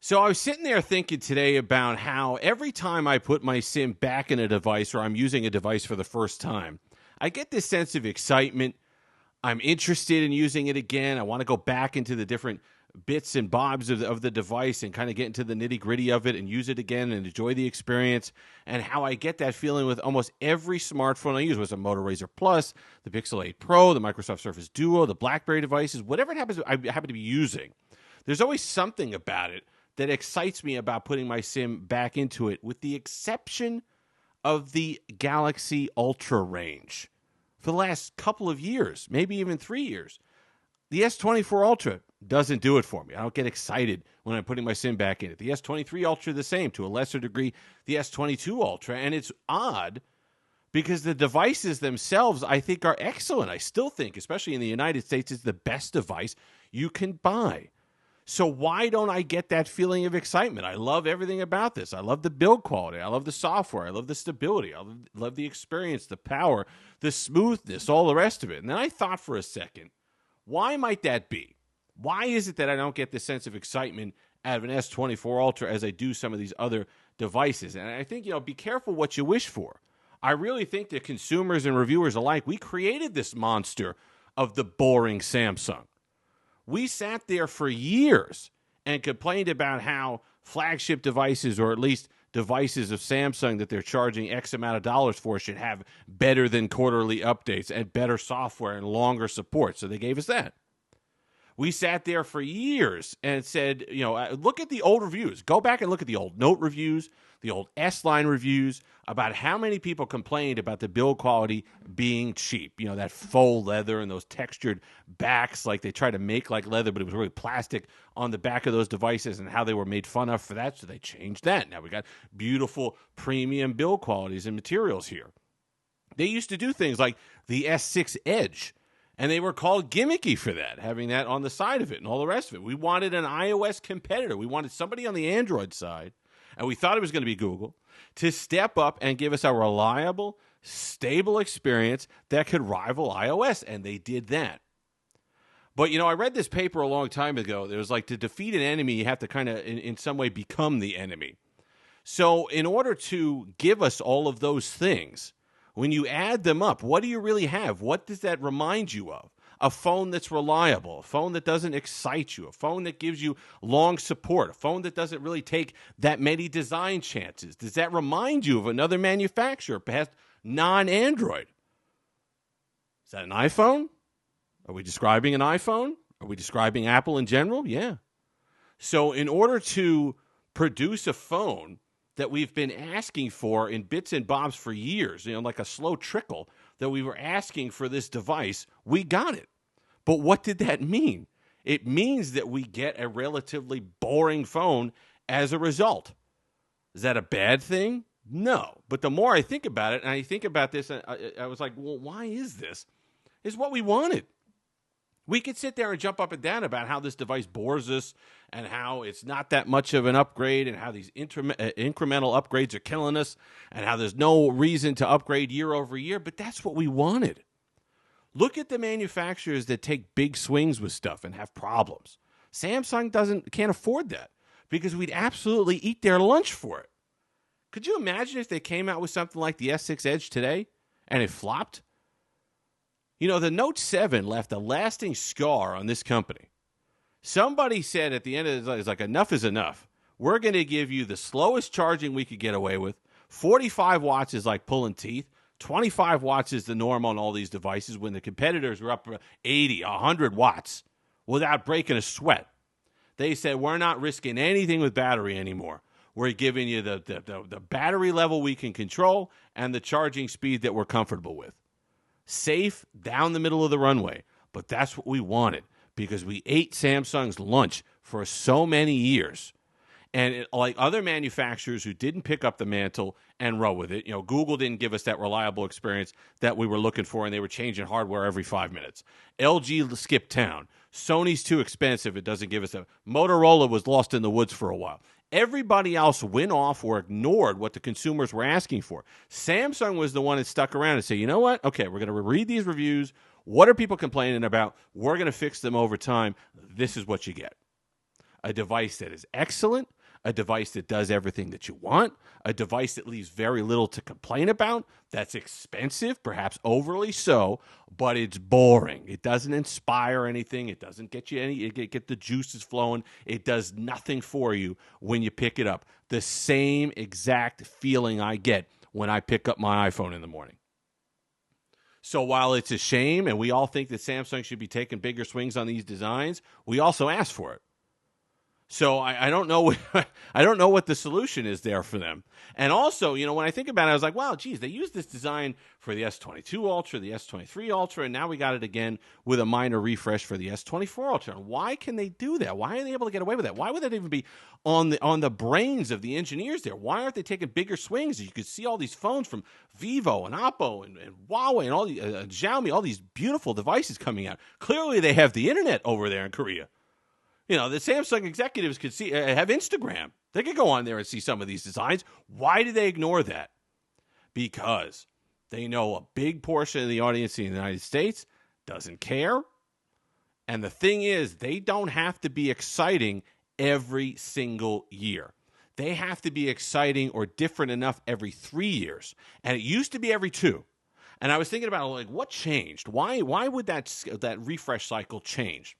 So I was sitting there thinking today about how every time I put my SIM back in a device or I'm using a device for the first time, I get this sense of excitement. I'm interested in using it again. I want to go back into the different bits and bobs of the device and kind of get into the nitty gritty of it and use it again and enjoy the experience. And how I get that feeling with almost every smartphone I use, was a Moto Razr Plus, the Pixel 8 Pro, the Microsoft Surface Duo, the BlackBerry devices, whatever it happens, I happen to be using. There's always something about it that excites me about putting my SIM back into it, with the exception of the Galaxy Ultra range. For the last couple of years, maybe even 3 years, the S24 Ultra doesn't do it for me. I don't get excited when I'm putting my SIM back in it. The S23 Ultra, the same, to a lesser degree, the S22 Ultra. And it's odd because the devices themselves, I think, are excellent. I still think, especially in the United States, it's the best device you can buy. So why don't I get that feeling of excitement? I love everything about this. I love the build quality. I love the software. I love the stability. I love the experience, the power, the smoothness, all the rest of it. And then I thought for a second, why might that be? Why is it that I don't get this sense of excitement out of an S24 Ultra as I do some of these other devices? And I think, be careful what you wish for. I really think that consumers and reviewers alike, we created this monster of the boring Samsung. We sat there for years and complained about how flagship devices, or at least devices of Samsung that they're charging X amount of dollars for, should have better than quarterly updates and better software and longer support. So they gave us that. We sat there for years and said, look at the old reviews. Go back and look at the old Note reviews, the old S-Line reviews, about how many people complained about the build quality being cheap. That faux leather and those textured backs, like they tried to make like leather, but it was really plastic on the back of those devices, and how they were made fun of for that. So they changed that. Now we got beautiful premium build qualities and materials here. They used to do things like the S6 Edge, and they were called gimmicky for that, having that on the side of it and all the rest of it. We wanted an iOS competitor. We wanted somebody on the Android side, and we thought it was going to be Google, to step up and give us a reliable, stable experience that could rival iOS, and they did that. But, I read this paper a long time ago. It was like, to defeat an enemy, you have to kind of, in some way, become the enemy. So in order to give us all of those things, when you add them up, what do you really have? What does that remind you of? A phone that's reliable, a phone that doesn't excite you, a phone that gives you long support, a phone that doesn't really take that many design chances. Does that remind you of another manufacturer, perhaps non-Android? Is that an iPhone? Are we describing an iPhone? Are we describing Apple in general? Yeah. So in order to produce a phone that we've been asking for in bits and bobs for years, like a slow trickle that we were asking for this device, we got it. But what did that mean? It means that we get a relatively boring phone as a result. Is that a bad thing? No. But the more I think about it, and I think about this, I was like, well, why is this? It's what we wanted. We could sit there and jump up and down about how this device bores us and how it's not that much of an upgrade and how these incremental upgrades are killing us and how there's no reason to upgrade year over year, but that's what we wanted. Look at the manufacturers that take big swings with stuff and have problems. Samsung can't afford that because we'd absolutely eat their lunch for it. Could you imagine if they came out with something like the S6 Edge today and it flopped? The Note 7 left a lasting scar on this company. Somebody said at the end of it, it's like, enough is enough. We're going to give you the slowest charging we could get away with. 45 watts is like pulling teeth. 25 watts is the norm on all these devices when the competitors were up 80, 100 watts without breaking a sweat. They said, we're not risking anything with battery anymore. We're giving you the battery level we can control and the charging speed that we're comfortable with. Safe down the middle of the runway. But that's what we wanted because we ate Samsung's lunch for so many years. And like other manufacturers who didn't pick up the mantle and roll with it, Google didn't give us that reliable experience that we were looking for, and they were changing hardware every 5 minutes. LG skipped town. Sony's too expensive. It doesn't give us a... Motorola was lost in the woods for a while. Everybody else went off or ignored what the consumers were asking for. Samsung was the one that stuck around and said, you know what? Okay, we're going to read these reviews. What are people complaining about? We're going to fix them over time. This is what you get. A device that is excellent, a device that does everything that you want, a device that leaves very little to complain about, that's expensive, perhaps overly so, but it's boring. It doesn't inspire anything. It doesn't get you get the juices flowing. It does nothing for you when you pick it up. The same exact feeling I get when I pick up my iPhone in the morning. So while it's a shame, and we all think that Samsung should be taking bigger swings on these designs, we also ask for it. So I don't know. I don't know what the solution is there for them. And also, when I think about it, I was like, wow, geez, they used this design for the S22 Ultra, the S23 Ultra, and now we got it again with a minor refresh for the S24 Ultra. And why can they do that? Why are they able to get away with that? Why would that even be on the brains of the engineers there? Why aren't they taking bigger swings? You could see all these phones from Vivo and Oppo and Huawei and all the Xiaomi, all these beautiful devices coming out. Clearly, they have the internet over there in Korea. The Samsung executives could have Instagram. They could go on there and see some of these designs. Why do they ignore that? Because they know a big portion of the audience in the United States doesn't care. And the thing is, they don't have to be exciting every single year. They have to be exciting or different enough every 3 years. And it used to be every 2. And I was thinking about, what changed? Why would that refresh cycle change?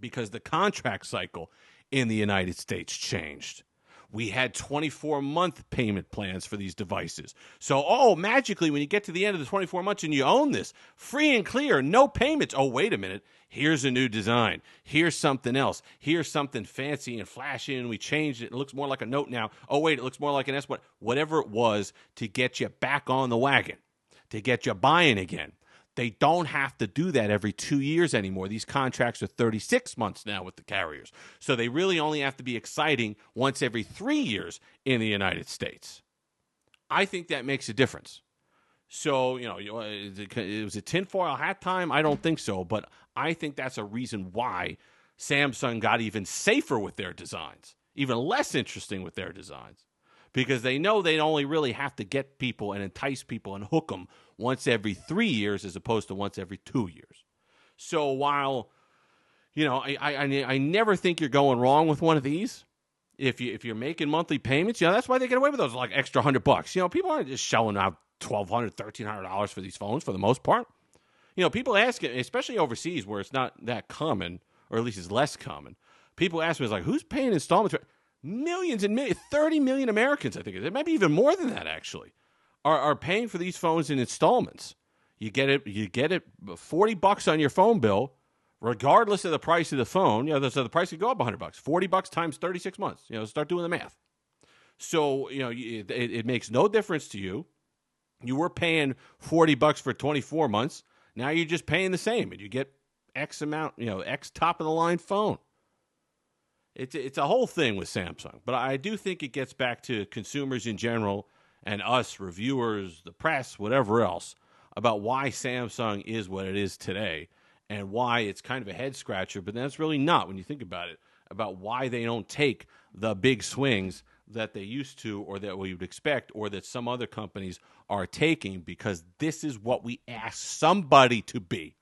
Because the contract cycle in the United States changed. We had 24-month payment plans for these devices. So, magically, when you get to the end of the 24 months and you own this, free and clear, no payments. Oh, wait a minute. Here's a new design. Here's something else. Here's something fancy and flashy, and we changed it. It looks more like a Note now. Oh, wait, it looks more like an S. Whatever it was to get you back on the wagon, to get you buying again. They don't have to do that every 2 years anymore. These contracts are 36 months now with the carriers. So they really only have to be exciting once every 3 years in the United States. I think that makes a difference. So, it was a tinfoil hat time? I don't think so. But I think that's a reason why Samsung got even safer with their designs, even less interesting with their designs. Because they know they only really have to get people and entice people and hook them once every 3 years as opposed to once every 2 years. So while, I never think you're going wrong with one of these. If you're making monthly payments, that's why they get away with those extra $100. People aren't just shelling out $1,200, $1,300 for these phones for the most part. People ask, especially overseas where it's not that common, or at least it's less common. People ask me, who's paying installments? Millions and millions, 30 million Americans, I think it might be even more than that actually, are paying for these phones in installments. You get it $40 on your phone bill, regardless of the price of the phone. So the price could go up $100. $40 times 36 months. Start doing the math. So it makes no difference to you. You were paying $40 for 24 months. Now you're just paying the same, and you get X amount, X top of the line phone. It's a whole thing with Samsung, but I do think it gets back to consumers in general and us, reviewers, the press, whatever else, about why Samsung is what it is today and why it's kind of a head scratcher, but that's really not when you think about it, about why they don't take the big swings that they used to or that we would expect or that some other companies are taking, because this is what we asked somebody to be.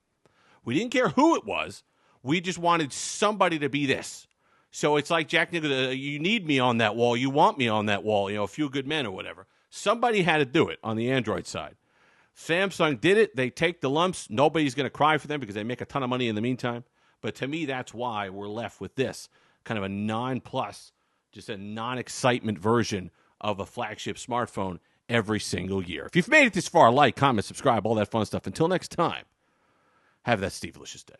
We didn't care who it was. We just wanted somebody to be this. So it's like Jack Nicholson, you need me on that wall, you want me on that wall, A Few Good Men or whatever. Somebody had to do it on the Android side. Samsung did it. They take the lumps. Nobody's going to cry for them because they make a ton of money in the meantime. But to me, that's why we're left with this kind of a non-plus, just a non-excitement version of a flagship smartphone every single year. If you've made it this far, like, comment, subscribe, all that fun stuff. Until next time, have that Steve-licious day.